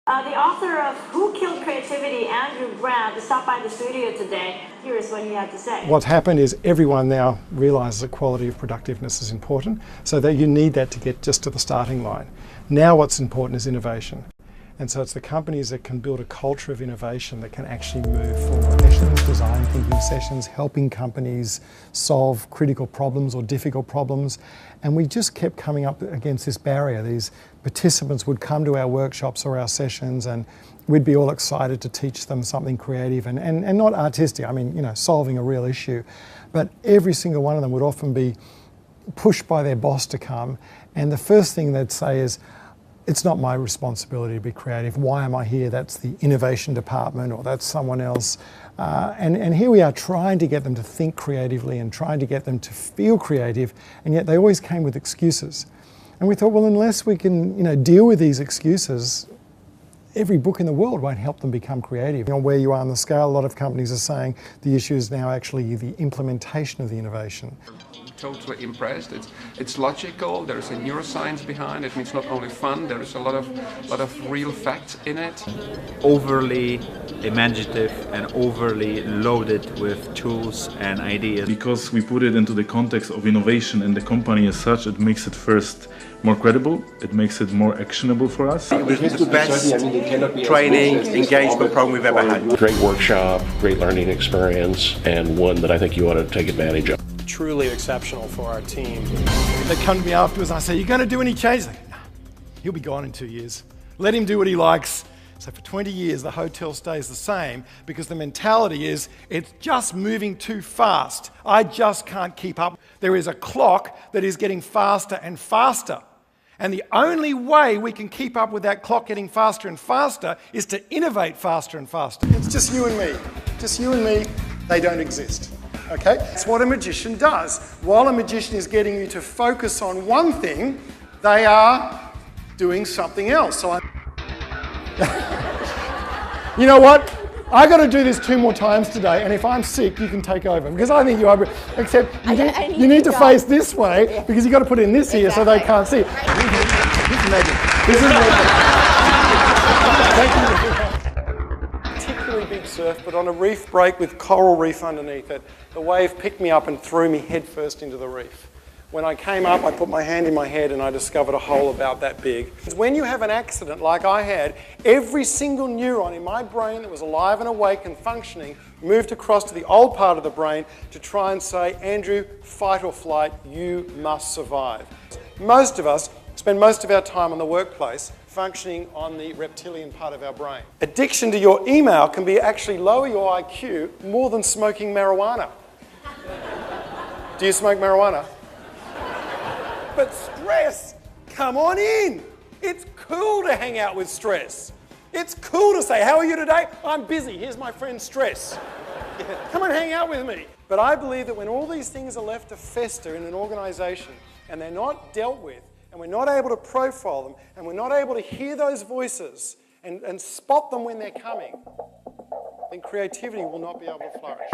The author of Who Killed Creativity, Andrew Grant, to stop by the studio today. Here is what he had to say. What's happened is everyone now realises that quality of productiveness is important, so that you need that to get just to the starting line. Now what's important is innovation. And so it's the companies that can build a culture of innovation that can actually move forward. Sessions, design thinking sessions, helping companies solve critical problems or difficult problems. And we just kept coming up against this barrier. These participants would come to our workshops or our sessions and we'd be all excited to teach them something creative and not artistic, I mean, you know, solving a real issue. But every single one of them would often be pushed by their boss to come. And the first thing they'd say is, it's not my responsibility to be creative. Why am I here? That's the innovation department or that's someone else. And here we are trying to get them to think creatively and trying to get them to feel creative, and yet they always came with excuses. And we thought, well, unless we can, you know, deal with these excuses, every book in the world won't help them become creative. You know, where you are on the scale, a lot of companies are saying the issue is now actually the implementation of the innovation. Totally impressed. It's logical. There is a neuroscience behind it. It's not only fun. There is a lot of real facts in it. Overly imaginative and overly loaded with tools and ideas. Because we put it into the context of innovation and the company as such, it makes it first more credible. It makes it more actionable for us. It was the best training engagement program we've ever had. Great workshop, great learning experience, and one that I think you ought to take advantage of. Truly exceptional for our team. They come to me afterwards and I say, you going to do any changes? They go, no, he'll be gone in 2 years. Let him do what he likes. So for 20 years, the hotel stays the same because the mentality is, it's just moving too fast. I just can't keep up. There is a clock that is getting faster and faster. And the only way we can keep up with that clock getting faster and faster is to innovate faster and faster. It's just you and me. Just you and me. They don't exist. Okay? That's what a magician does. While a magician is getting you to focus on one thing, they are doing something else. So you know what? I got to do this 2 more times today, and if I'm sick, you can take over because I think you are. Except you need to face this way because you got to put it in this here so they can't see it. This is magic. This is magic. Thank you. Particularly big surf, but on a reef break with coral reef underneath it, the wave picked me up and threw me headfirst into the reef. When I came up, I put my hand in my head and I discovered a hole about that big. When you have an accident like I had, every single neuron in my brain that was alive and awake and functioning moved across to the old part of the brain to try and say, Andrew, fight or flight, you must survive. Most of us spend most of our time in the workplace functioning on the reptilian part of our brain. Addiction to your email can be actually lower your IQ more than smoking marijuana. Do you smoke marijuana? But stress, come on in. It's cool to hang out with stress. It's cool to say, how are you today? I'm busy. Here's my friend Stress. Come and hang out with me. But I believe that when all these things are left to fester in an organisation and they're not dealt with, and we're not able to profile them, and we're not able to hear those voices and spot them when they're coming, then creativity will not be able to flourish.